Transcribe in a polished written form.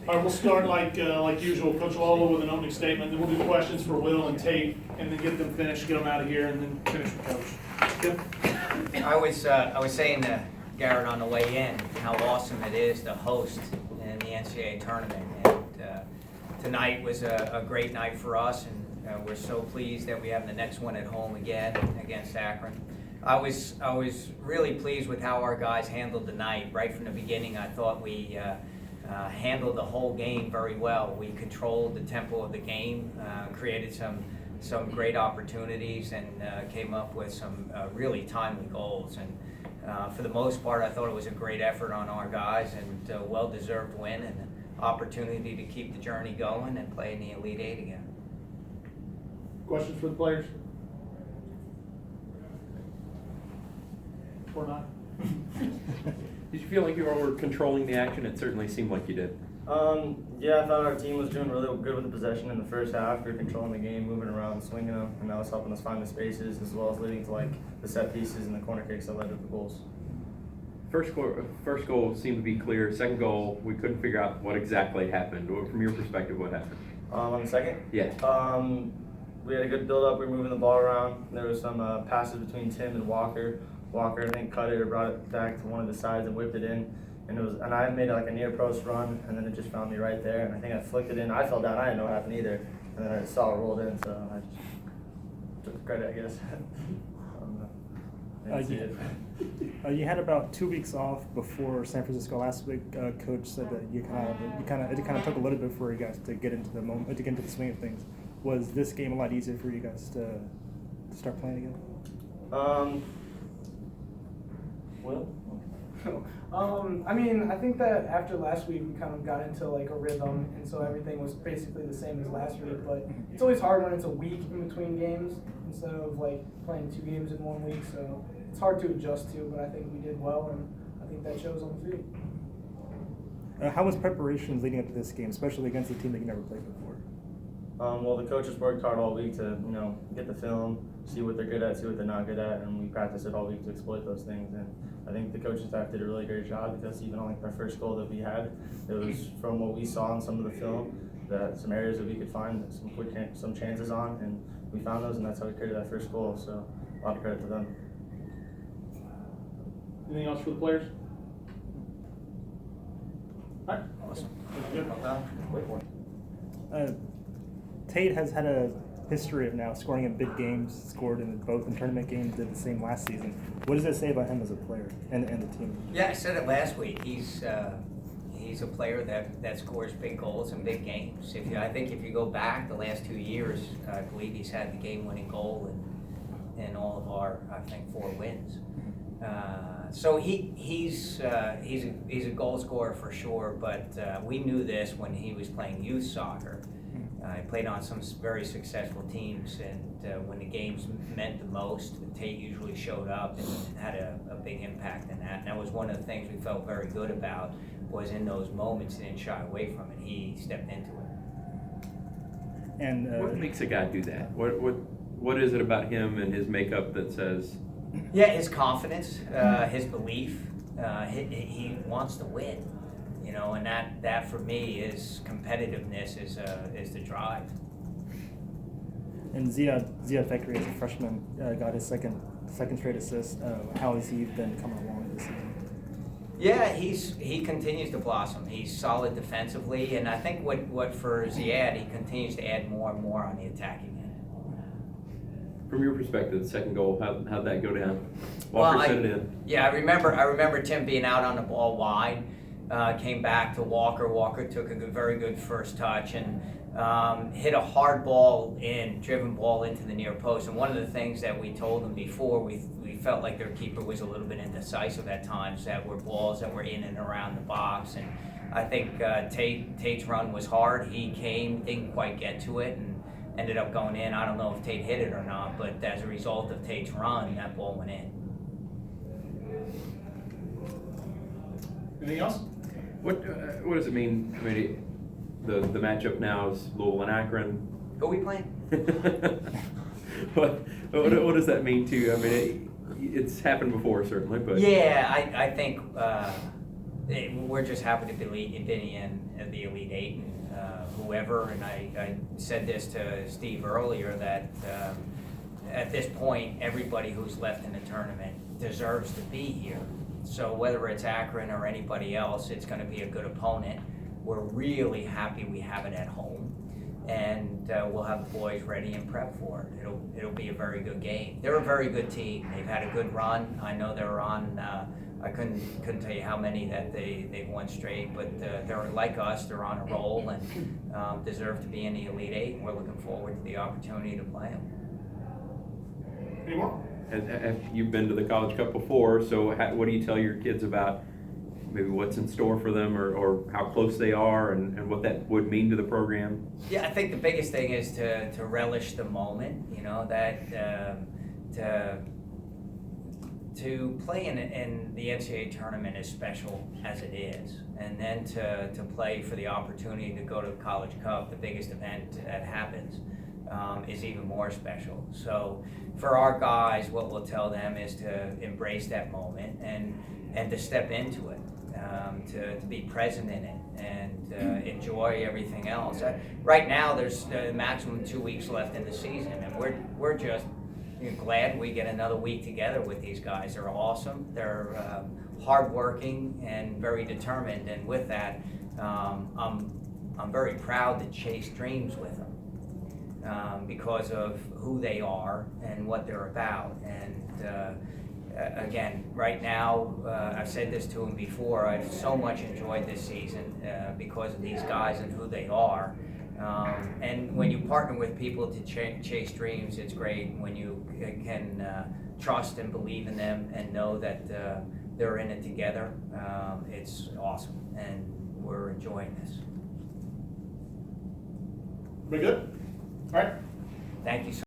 All right, we'll start like usual. Coach Lolla with an opening statement, then we'll do questions for Will and Tate, and then get them finished, get them out of here, and then finish with Coach. Tim? I was saying to Garrett on the way in how awesome it is to host in the NCAA tournament, and tonight was a great night for us, and we're so pleased that we have the next one at home again against Akron. I was really pleased with how our guys handled the night. Right from the beginning, I thought we handled the whole game very well. We controlled the tempo of the game, created some great opportunities, and came up with some really timely goals. And for the most part, I thought it was a great effort on our guys, and a well-deserved win, and an opportunity to keep the journey going and play in the Elite Eight again. Questions for the players? Or not? Did you feel like you were controlling the action? It certainly seemed like you did. Yeah, I thought our team was doing really good with the possession in the first half. We were controlling the game, moving around, swinging them, and that was helping us find the spaces as well as leading to like the set pieces and the corner kicks that led to the goals. First goal seemed to be clear. Second goal, we couldn't figure out what exactly happened. From your perspective, what happened? On the second? Yeah. We had a good build-up. We were moving the ball around. There was some passes between Tim and Walker. Walker, I think, cut it or brought it back to one of the sides and whipped it in. And I made like a near post run, and then it just found me right there. And I think I flicked it in. I fell down. I didn't know what happened either. And then I saw it rolled in, so I just took the credit, I guess. You had about 2 weeks off before San Francisco last week. Coach said that it kind of took a little bit for you guys to get into the moment, to get into the swing of things. Was this game a lot easier for you guys to start playing again? Will? I mean, I think that after last week, we kind of got into like a rhythm, and so everything was basically the same as last week. But it's always hard when it's a week in between games instead of like playing 2 games in 1 week. So it's hard to adjust to, but I think we did well, and I think that shows on the field. How was preparations leading up to this game, especially against a team that you never played before? Well, the coaches worked hard all week to, get the film, see what they're good at, see what they're not good at, and we practiced it all week to exploit those things. And I think the coaching staff did a really great job, because even on like our first goal that we had, it was from what we saw in some of the film, that some areas that we could find some chances on, and we found those, and that's how we created that first goal. So a lot of credit to them. Anything else for the players? All right. Awesome. Good. Tate has had a history of now scoring in big games, scored in both in tournament games, did the same last season. What does that say about him as a player and the team? Yeah, I said it last week. He's a player that scores big goals in big games. I think if you go back the last 2 years, I believe he's had the game-winning goal in all of our, I think, 4 wins. So he's a goal scorer for sure. But we knew this when he was playing youth soccer. He played on some very successful teams, and when the games meant the most, Tate usually showed up and had a big impact in that. And that was one of the things we felt very good about, was in those moments he didn't shy away from it. He stepped into it. And What makes a guy do that? What is it about him and his makeup that says? Yeah, his confidence, his belief. He wants to win. And that for me is competitiveness, is the drive. And Ziad Fekri, as a freshman, got his second straight assist. How has he been coming along this season? Yeah, he continues to blossom. He's solid defensively, and I think what for Ziad, he continues to add more and more on the attacking end. From your perspective, the second goal, how'd that go down? Walker sent it in. Yeah, I remember Tim being out on the ball wide. Came back to Walker. Walker took a very good first touch and hit a hard driven ball into the near post. And one of the things that we told them before, we felt like their keeper was a little bit indecisive at times, that were balls that were in and around the box. And I think Tate's run was hard. He didn't quite get to it, and ended up going in. I don't know if Tate hit it or not, but as a result of Tate's run, that ball went in. Anything else? What does it mean? I mean, the matchup now is Louisville and Akron. Who are we playing? what does that mean to you? I mean, it's happened before certainly, but yeah, I think we're just happy to be in the Elite Eight, and whoever, and I said this to Steve earlier, that at this point, everybody who's left in the tournament deserves to be here. So whether it's Akron or anybody else, it's gonna be a good opponent. We're really happy we have it at home, and we'll have the boys ready and prep for it. It'll be a very good game. They're a very good team. They've had a good run. I know they're on, I couldn't tell you how many that they've won straight, but they're like us, they're on a roll and deserve to be in the Elite Eight, and we're looking forward to the opportunity to play them. Any more? Have you've been to the College Cup before, so what do you tell your kids about maybe what's in store for them, or how close they are, and what that would mean to the program? Yeah, I think the biggest thing is to relish the moment, you know, that to play in the NCAA tournament is special as it is, and then to play for the opportunity to go to the College Cup, the biggest event that happens, is even more special. So for our guys, what we'll tell them is to embrace that moment and to step into it, to be present in it, and enjoy everything else. Right now, there's a maximum 2 weeks left in the season, and we're just glad we get another week together with these guys. They're awesome. They're hardworking and very determined, and with that, I'm very proud to chase dreams with them. Because of who they are and what they're about. And again, right now, I've said this to them before, I've so much enjoyed this season because of these guys and who they are. And when you partner with people to chase dreams, it's great. When you can trust and believe in them and know that they're in it together, it's awesome, and we're enjoying this. We good? All right. Thank you so